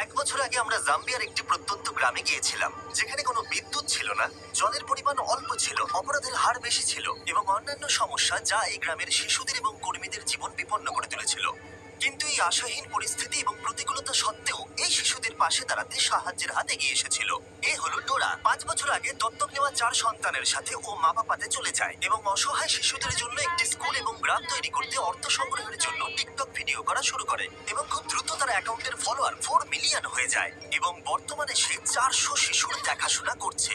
1 বছর আগে আমরা জাম্বিয়ার একটি প্রত্যন্ত গ্রামে গিয়েছিলাম, যেখানে কোনো বিদ্যুৎ ছিল না, জলের পরিমাণ অল্প ছিল, অপরাধের হার বেশি ছিল এবং অন্যান্য সমস্যা যা এই গ্রামের শিশুদের এবং কর্মীদের জীবন বিপন্ন করে তুলেছিল। কিন্তু এই আশাহীন পরিস্থিতি এবং প্রতিকূলতা সত্ত্বেও এই শিশুদের পাশে দাঁড়াতে সাহায্যের হাত এগিয়ে এসেছিল। এ হলো ডোরা। 5 বছর আগে দত্তক নেওয়া 4 সন্তানের সাথে ও মা বাবাতে চলে যায় এবং অসহায় শিশুদের জন্য একটি স্কুল এবং গ্রাম তৈরি করতে অর্থ সংগ্রহের জন্য টিকটক ভিডিও করা শুরু করে এবং খুব দ্রুত তার অ্যাকাউন্টের ফলোয়ার 4 মিলিয়ন হয়ে যায় এবং বর্তমানে সে 400 শিশুর দেখাশোনা করছে।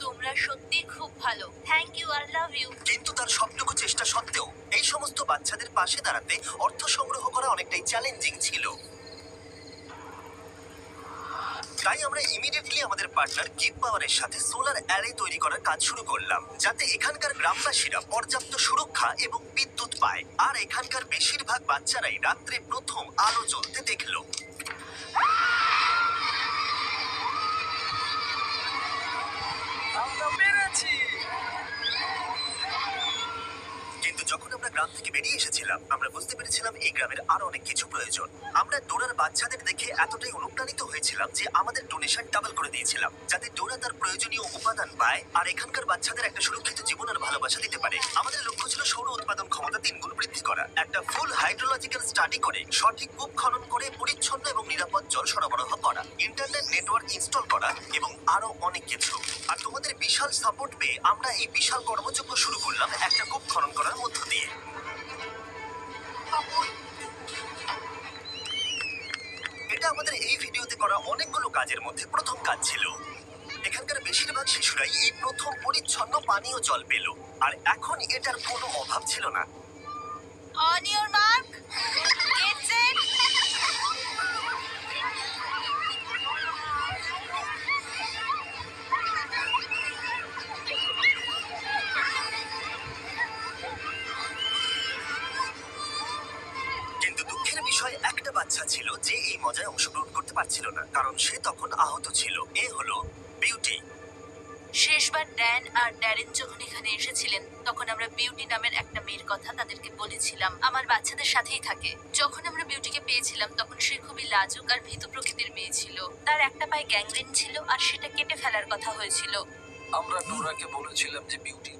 তোমরা সত্যি খুব ভালো। থ্যাংক ইউ আর লাভ ইউ। কিন্তু তার সবটুকু চেষ্টা সত্ত্বেও এই সমস্ত বাচ্চাদের পাশে দাঁড়াতে অর্থ সংগ্রহ করা অনেকটাই চ্যালেঞ্জিং ছিল। তাই আমরা ইমিডিয়েটলি আমাদের পার্টনার গিভ পাওয়ারের সাথে সোলার অ্যারে তৈরি করার কাজ শুরু করলাম, যাতে এখানকার গ্রামবাসীরা পর্যাপ্ত সুরক্ষা এবং বিদ্যুৎ পায়। আর এখানকার বেশিরভাগ বাচ্চারাই রাত্রে প্রথম আলো জ্বলতে দেখলো। আমরা পেরেছি। কিন্তু যখন আমরা গ্রাম থেকে বেরিয়ে এসেছিলাম, আমরা বুঝতে পেরেছিলাম এই গ্রামের আরো অনেক কিছু প্রয়োজন। আমরা ডোরার বাচ্চাদের দেখে এতটাই অনুপ্রাণিত হয়েছিলাম যে আমাদের ডোনেশন ডাবল করে দিয়েছিলাম, যাতে ডোরা তার প্রয়োজনীয় উপাদান পায় আর এখানকার বাচ্চাদের একটা সুরক্ষিত জীবন আর ভালোবাসা দিতে পারে। আমাদের লক্ষ্য ছিল সৌর উৎপাদন ক্ষমতা 3 গুণ বৃদ্ধি করা, একটা ফুল হাইড্রোলজিক্যাল স্টাডি করে সঠিক কূপ খনন করে পরিচ্ছন্ন এবং নিরাপদ জল সরবরাহ করা, ইন্টারনেট নেটওয়ার্ক ইনস্টল করা এবং আরো অনেক কিছু। আর তোমাদের বিশাল সাপোর্ট পেয়ে আমরা এই বিশাল কর্মযজ্ঞ শুরু করলাম একটা কূপ খনন করার মধ্য দিয়ে। এটা আমাদের এই ভিডিওতে করা অনেকগুলো কাজের মধ্যে প্রথম কাজ ছিল। এখানকার বেশিরভাগ শিশুরাই এই প্রথম পরিচ্ছন্ন পানীয় জল পেল, আর এখন এটার কোনো অভাব ছিল না। On your mark, get set. কিন্তু দুঃখের বিষয় একটা বাচ্চা ছিল যে এই মজায় অংশগ্রহণ করতে পারছিল না, কারণ সে তখন আহত ছিল। এ হলো বিউটি। শেষবার ড্যান আর ড্যারেন যখন এখানে এসেছিলেন, তখন আমরা বিউটি নামের একটা মেয়ের কথা তাদেরকে বলেছিলাম। আমার বাচ্চাদের সাথেই থাকে। যখন আমরা বিউটিকে পেয়েছিলাম, তখন সে খুবই লাজুক আর ভীতু প্রকৃতির মেয়ে ছিল। তার একটা পায়ে গ্যাংগ্রিন ছিল আর সেটা কেটে ফেলার কথা হয়েছিল। আমরা নোরাকে বলেছিলাম যে বিউটি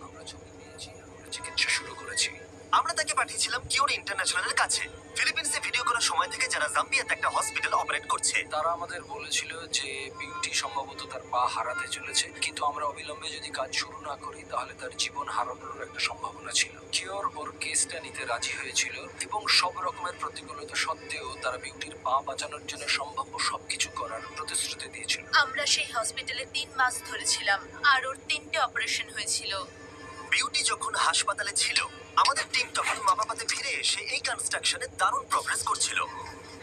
আমরা ছবি নিয়েছি, আমরা চিকিৎসা শুরু করেছি। আমরা তাকে পাঠিয়েছিলাম কিওর ইন্টারন্যাশনালের কাছে, ফিলিপিন্সে ভিডিও করার সময় থেকে, যারা জাম্বিয়াতে একটা হসপিটাল অপারেট করছে। তারা আমাদের বলেছিল যে বিউটি সম্ভবত তার পা হারাতে চলেছে, কিন্তু আমরা অবিলম্বে যদি কাজ শুরু না করি তাহলে তার জীবন হারানোর একটা সম্ভাবনা ছিল। কিওর ওর কেসটা নিতে রাজি হয়েছিল এবং সব রকমের প্রতিকূলতা সত্ত্বেও তারা বিউটির পা বাঁচানোর জন্য সম্ভাব্য সবকিছু করার প্রতিশ্রুতি দিয়েছিল। আমরা সেই হসপিটালে 3 মাস ধরেছিলাম আর ওর 3টে অপারেশন হয়েছিল। বিউটি যখন হাসপাতালে ছিল, আমাদের টিম তখন মা বাবাতে ফিরে এসে এই কনস্ট্রাকশনে দারুণ প্রোগ্রেস করছিল।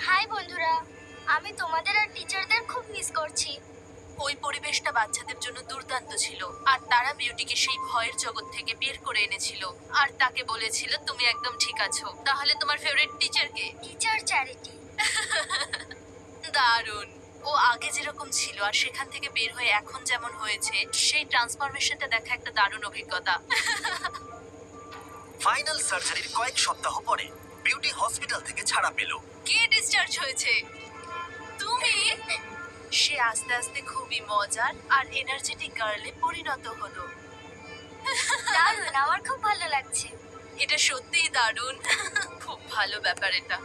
হাই বন্ধুরা, আমি তোমাদের আর টিচারদের খুব মিস করছি। ওই পরিবেশটা বাচ্চাদের জন্য দুর্দান্ত ছিল আর তারা বিউটিকে সেই ভয়ের জগৎ থেকে বের করে এনেছিল আর তাকে বলেছিল, তুমি একদম ঠিক আছো। তাহলে তোমার ফেভারিট টিচার কে? Teacher charity. দারুণ। ও আগে যেরকম ছিল আর সেখান থেকে বের হয়ে এখন যেমন হয়েছে, সেই ট্রান্সফরমেশনটা দেখা একটা দারুণ অভিজ্ঞতা। ফাইনাল সার্জারির কয়েক সপ্তাহ পরে বিউটি হসপিটাল থেকে ছাড়া পেল। কে ডিসচার্জ হয়েছে? তুমি? সে আস্তে আস্তে খুবই মজার আর এনার্জেটিক গার্লে পরিণত হলো। দারুণ, আমার খুব ভালো লাগছে। এটা সত্যিই দারুণ। খুব ভালো ব্যাপার এটা।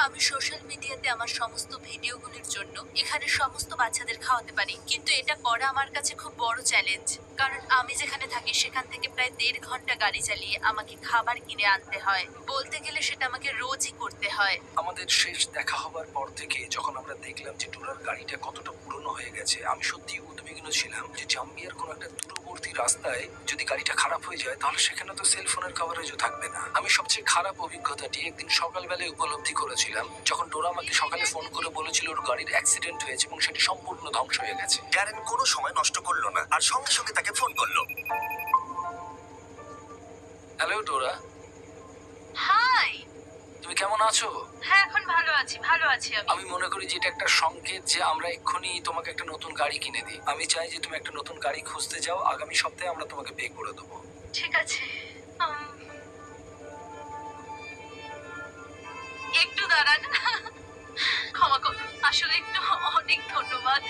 আমি সোশ্যাল মিডিয়াতে আমার সমস্ত ভিডিওগুলির জন্য এখানে সমস্ত বাচ্চাদের খাওয়াতে পারি, কিন্তু এটা করা আমার কাছে খুব বড় চ্যালেঞ্জ, কারণ আমি যেখানে থাকি সেখান থেকে প্রায় 1.5 ঘন্টা গাড়ি চালিয়ে আমাকে খাবার কিনে আনতে হয়। বলতে গেলে সেটা আমাকে রোজই করতে হয়। আমাদের শেষ দেখা হবার পর থেকে যখন আমরা দেখলাম যে ডোরার গাড়িটা কতটা পুরনো হয়ে গেছে, আমি সত্যি উদ্বিগ্ন ছিলাম যে জাম্বিয়ার কোনো একটা দূরবর্তী রাস্তায় যদি গাড়িটা খারাপ হয়ে যায় তাহলে সেখানে তো সেলফোনের কভারেজও থাকবে না। আমি সবচেয়ে খারাপ অভিজ্ঞতাটি একদিন সকালবেলায় উপলব্ধি করেছিলাম, যখন ডোরা আমাকে সকালে ফোন করে বলেছিল ওর গাড়ির অ্যাক্সিডেন্ট হয়েছে এবং সেটি সম্পূর্ণ ধ্বংস হয়ে গেছে। ড্যারেন কোনো সময় নষ্ট করলো না আর সঙ্গে সঙ্গে তাকে ফোন করলো। হ্যালো ডোরা, হাই। তুমি কেমন আছো? হ্যাঁ, এখন ভালো আছি, ভালো আছি আমি। আমি মনে করি যে এটা একটা সংকেত যে আমরা এক্ষুনি তোমাকে একটা নতুন গাড়ি কিনে দিই। আমি চাই যে তুমি একটা নতুন গাড়ি খুঁজতে যাও। আগামী সপ্তাহে আমরা তোমাকে পে করে দেবো। ঠিক আছে। ধন্যবাদ,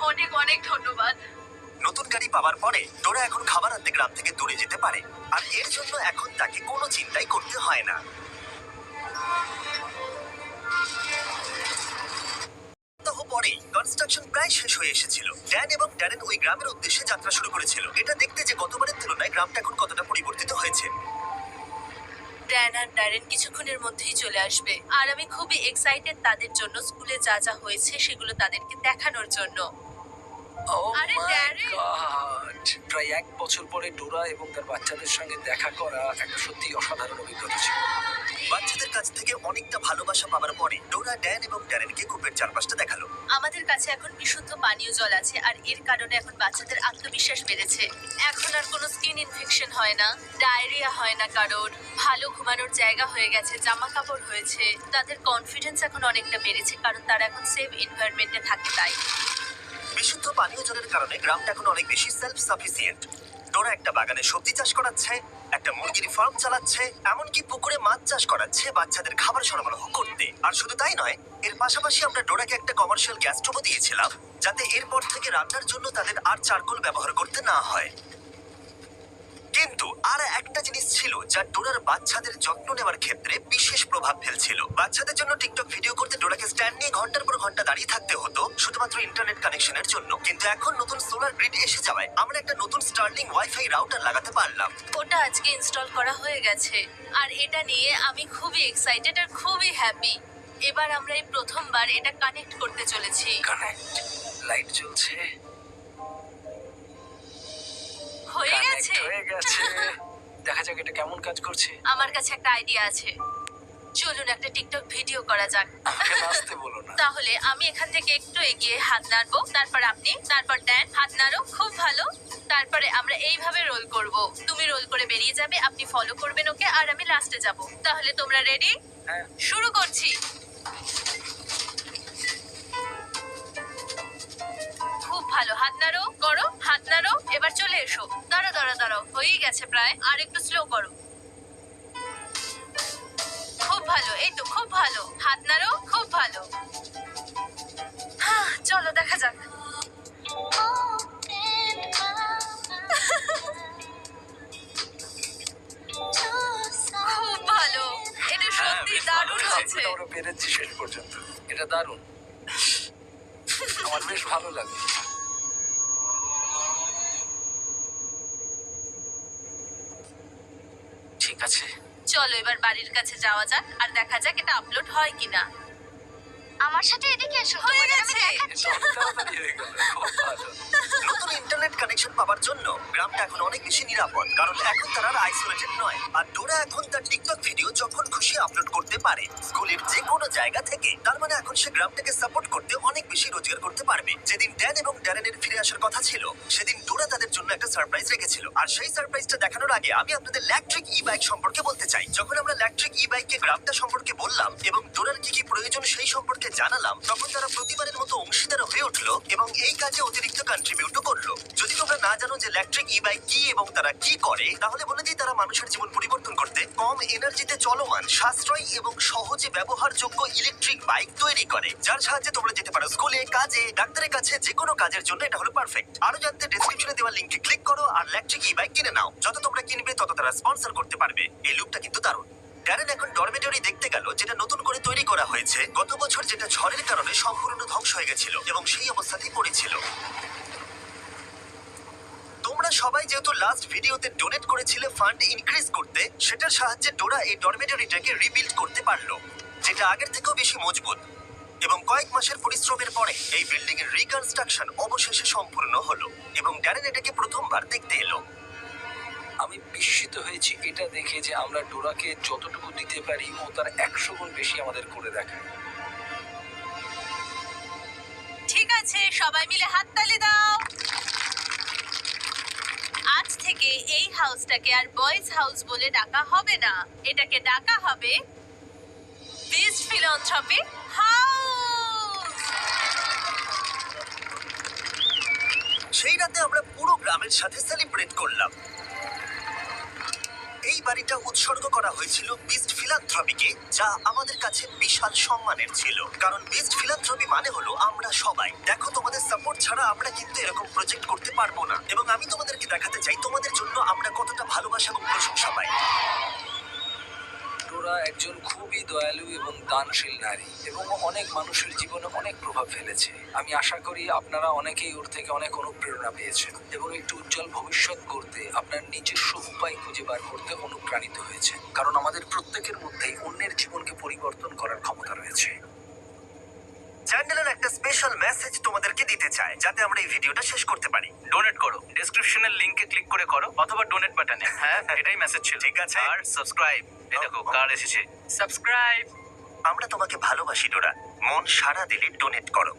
অনেক অনেক ধন্যবাদ। নতুন গাড়ি পাওয়ার পরে ডোরা এখন খাবার আনতে গ্রাম থেকে দূরে যেতে পারে, আর এর জন্য এখন তাকে কোনো চিন্তাই করতে হয় না। সপ্তাহ পরেই কনস্ট্রাকশন প্রায় শেষ হয়ে এসেছিল। ড্যান এবং ড্যারেন ওই গ্রামের উদ্দেশ্যে যাত্রা শুরু করেছিল, এটা দেখতে যে গতবারের তুলনায় গ্রামটা এখন কতটা পরিবর্তিত হয়েছে। ড্যান আর ড্যারেন কিছুক্ষণের মধ্যেই চলে আসবে, আর আমি খুবই এক্সাইটেড তাদের জন্য স্কুলে যা যা হয়েছে সেগুলো তাদেরকে দেখানোর জন্য। Oh আরে my ড্যারেন! God! প্রায় 1 বছর পরে ডোরা এবং তার বাচ্চাদের সঙ্গে দেখা করা একটা সত্যি অসাধারণ অভিজ্ঞতা ছিল। বাচ্চাদের কাছ থেকে অনেকটা ভালোবাসা পাওয়ার পরে ডোরা ড্যান এবং ড্যারেনকে কূপের চারপাশটা দেখালো। আমাদের কাছে এখন বিশুদ্ধ পানীয় জল আছে, আর এর কারণে এখন বাচ্চাদের আত্মবিশ্বাস বেড়েছে। এখন আর কোনো স্কিন ইনফেকশন হয় না, ডায়রিয়া হয় না কারোর, ভালো ঘুমানোর জায়গা হয়ে গেছে, জামা কাপড় হয়েছে। তাদের কনফিডেন্স এখন অনেকটা বেড়েছে, কারণ তারা এখন সেফ এনভায়রনমেন্টে থাকে তাই। বিশুদ্ধ পানীয় জলের কারণে গ্রামটা এখন অনেক বেশি সেলফ সাফিসিয়েন্ট। ডোরা একটা বাগানে সবজি চাষ করাচ্ছে, একটা মুরগির ফার্ম চালাচ্ছে, এমনকি পুকুরে মাছ চাষ করাচ্ছে বাচ্চাদের খাবার সরবরাহ করতে। আর শুধু তাই নয়, এর পাশাপাশি আমরা ডোরাকে একটা কমার্শিয়াল গ্যাস স্টোভও দিয়েছিলাম, যাতে এরপর থেকে রান্নার জন্য তাদের আর চারকোল ব্যবহার করতে না হয়। কিন্তু আর একটা জিনিস ছিল যা ডোরার বাচ্চাদের যত্ন নেওয়ার ক্ষেত্রে বিশেষ প্রভাব ফেলছিল। বাচ্চাদের জন্য টিকটক ভিডিও করতে ডোরাকে স্ট্যান্ড নিয়ে ঘন্টার পর ঘন্টা দাঁড়িয়ে থাকতে হতো, শুধুমাত্র ইন্টারনেট কানেকশনের জন্য। কিন্তু এখন নতুন সোলার গ্রিড এসে যাওয়ায় আমরা একটা নতুন স্টার্লিং ওয়াইফাই রাউটার লাগাতে পারলাম। ওটা আজকে ইনস্টল করা হয়ে গেছে, আর এটা নিয়ে আমি খুবই এক্সাইটেড আর খুবই হ্যাপি। এবার আমরা এই প্রথমবার এটা কানেক্ট করতে চলেছি। কানেক্ট, লাইট জ্বলছে, হয়ে কানেক্ট গেছে। হয়ে গেছে। দেখা যাক এটা কেমন কাজ করছে। আমার কাছে একটা আইডিয়া আছে, চলুন একটা টিকটক ভিডিও করা যাক। আমাকে নাচতে বলো না। তাহলে আমি এখান থেকে একটু এগিয়ে হাত নাড়বো, তারপর আপনি, তারপর ড্যান হাত নাড়ো, খুব ভালো। তারপরে আমরা এইভাবে রোল করব। তুমি রোল করে বেরিয়ে যাবে, আপনি ফলো করবেন ওকে, আর আমি লাস্টে যাব। তাহলে তোমরা রেডি? হ্যাঁ। শুরু করছি। খুব ভালো, হাত নাড়ো, করো, হাত নাড়ো। এবার চলে এসো। দাঁড়াও দাঁড়াও দাঁড়াও, হয়েই গেছে প্রায়, আর একটু স্লো করো। খুব ভালো, এই তো খুব ভালো, হাত নাড়ো, খুব ভালো। চলো দেখা যাক। খুব ভালো, এটা সত্যি দারুণ হয়েছে। আমরা পেরেছি শেষ পর্যন্ত। এটা দারুণ, আমার বেশ ভালো লাগে। ঠিক আছে, চলো এবার বাড়ির কাছে যাওয়া যাক, আর দেখা যাক এটা আপলোড হয় কিনা। আমার সাথে এদিকে এসো, হয়ে তোমাদের আমি গেছে। দেখাচ্ছি। এটা অনেক তাড়াতাড়ি হয়ে গেল, খুব ভালো। নতুন ইন্টারনেট কানেকশন পাওয়ার জন্য গ্রামটা এখন অনেক বেশি নিরাপদ, কারণ এখন তারা আর আইসোলেটেড নয়। আর ডোরা এখন তার টিকটক ভিডিও যখন খুশি আপলোড করতে পারে, স্কুলের যে কোনো জায়গা থেকে। তার মানে এখন সে গ্রামটাকে সাপোর্ট করতে অনেক বেশি রোজগার করতে পারবে। যেদিন ড্যান এবং ড্যারেনের ফিরে আসার কথা ছিল, সেদিন ডোরা তাদের জন্য একটা সারপ্রাইজ রেখেছিল। আর সেই সারপ্রাইজটা দেখানোর আগে আমি আপনাদের ইলেকট্রিক ই বাইক সম্পর্কে বলতে চাই। যখন আমরা ইলেকট্রিক ই বাইককে গ্রামটা সম্পর্কে বললাম এবং ডোরার কি কি প্রয়োজন সেই সম্পর্কে জানালাম, তখন তারা প্রতিবারের মতো অংশীদার হয়ে উঠলো এবং এই কাজে অতিরিক্ত কন্ট্রিবিউটও করলো। যদি তোমরা না জানো যে ইলেকট্রিক ই বাইক কি এবং তারা কি করে, তাহলে বলে দিই, তারা মানুষের জীবন পরিবর্তন করতে কম এনার্জিতে চলমান, সাশ্রয়ী এবং সহজে ব্যবহারযোগ্য ইলেকট্রিক বাইক তৈরি করে, যার সাহায্যে তোমরা যেতে পারো স্কুলে, কাজে, ডাক্তারের কাছে, যে কোনো কাজের জন্য এটা হলো পারফেক্ট। আরো জানতে ডেসক্রিপশনে দেওয়া লিংকে ক্লিক করো আর ইলেকট্রিক ই বাইক কিনে নাও। যত তোমরা কিনবে তত তারা স্পন্সর করতে পারবে। এই লুকটা কিন্তু দারুণ। ড্যারেন এখন ডরমেটরি দেখতে গেল, যেটা নতুন করে তৈরি করা হয়েছে গত বছর, যেটা ঝড়ের কারণে সম্পূর্ণ ধ্বংস হয়ে গেছিল এবং সেই অবস্থাতেই পড়েছিল। তোমরা সবাই যেহেতু লাস্ট ভিডিওতে ডোনেট করেছিলে ফান্ড ইনক্রিজ করতে, সেটার সাহায্যে ডোরা এই ডরমেটরিটাকে রিবিল্ড করতে পারলো, যেটা আগের থেকেও বেশি মজবুত। এবং কয়েক মাসের পরিশ্রমের পরে এই বিল্ডিং এর রিকনস্ট্রাকশন অবশেষে সম্পূর্ণ হলো এবং ড্যারেন এটাকে প্রথমবার দেখতে এলো। আমি বিস্মিত হয়েছি এটা দেখে যে আমরা ডোরাকে যতটুকু দিতে পারি ও তার 100 গুণ বেশি আমাদের করে দেখায়। ঠিক আছে, সবাই মিলে হাততালি দাও। আজ থেকে এই হাউসটাকে আর বয়েজ হাউস বলে ডাকা হবে না, এটাকে ডাকা হবে বিস্ট ফিলান্থ্রপি হাউস। সেই রাতে আমরা পুরো গ্রামের সাথে সেলিব্রেট করলাম। এই এই বাড়িটা উৎসর্গ করা হয়েছিল বিস্ট ফিলান্থ্রপিকে, যা আমাদের কাছে বিশাল সম্মানের ছিল, কারণ বিস্ট ফিলান্থ্রপি মানে হলো আমরা সবাই। দেখো, তোমাদের সাপোর্ট ছাড়া আমরা কিন্তু এরকম প্রজেক্ট করতে পারবো না, এবং আমি তোমাদেরকে দেখাতে চাই তোমাদের জন্য আমরা কতটা ভালোবাসা এবং প্রশংসা পাই। ডোরা একজন খুবই দয়ালু এবং দানশীল নারী এবং ও অনেক মানুষের জীবনে অনেক প্রভাব ফেলেছে। আমি আশা করি আপনারা অনেকেই ওর থেকে অনেক অনুপ্রেরণা পেয়েছেন এবং একটু উজ্জ্বল ভবিষ্যৎ করতে আপনার নিজস্ব উপায় খুঁজে বার করতে অনুপ্রাণিত হয়েছে, কারণ আমাদের প্রত্যেকের মধ্যেই অন্যের জীবনকে পরিবর্তন করার ক্ষমতা রয়েছে। চ্যান্ডেলার একটা স্পেশাল মেসেজ তোমাদেরকে দিতে চায়, যাতে আমরা এই ভিডিওটা শেষ করতে পারি। ডোনেট করো, ডেসক্রিপশনের লিংকে ক্লিক করে করো, অথবা ডোনেট বাটনে। হ্যাঁ, এটাই মেসেজ ছিল। ঠিক আছে। আর সাবস্ক্রাইব। এই দেখো কার এসেছে, সাবস্ক্রাইব। আমরা তোমাকে ভালোবাসি ডোরা, মন সারা দিলে ডোনেট করো।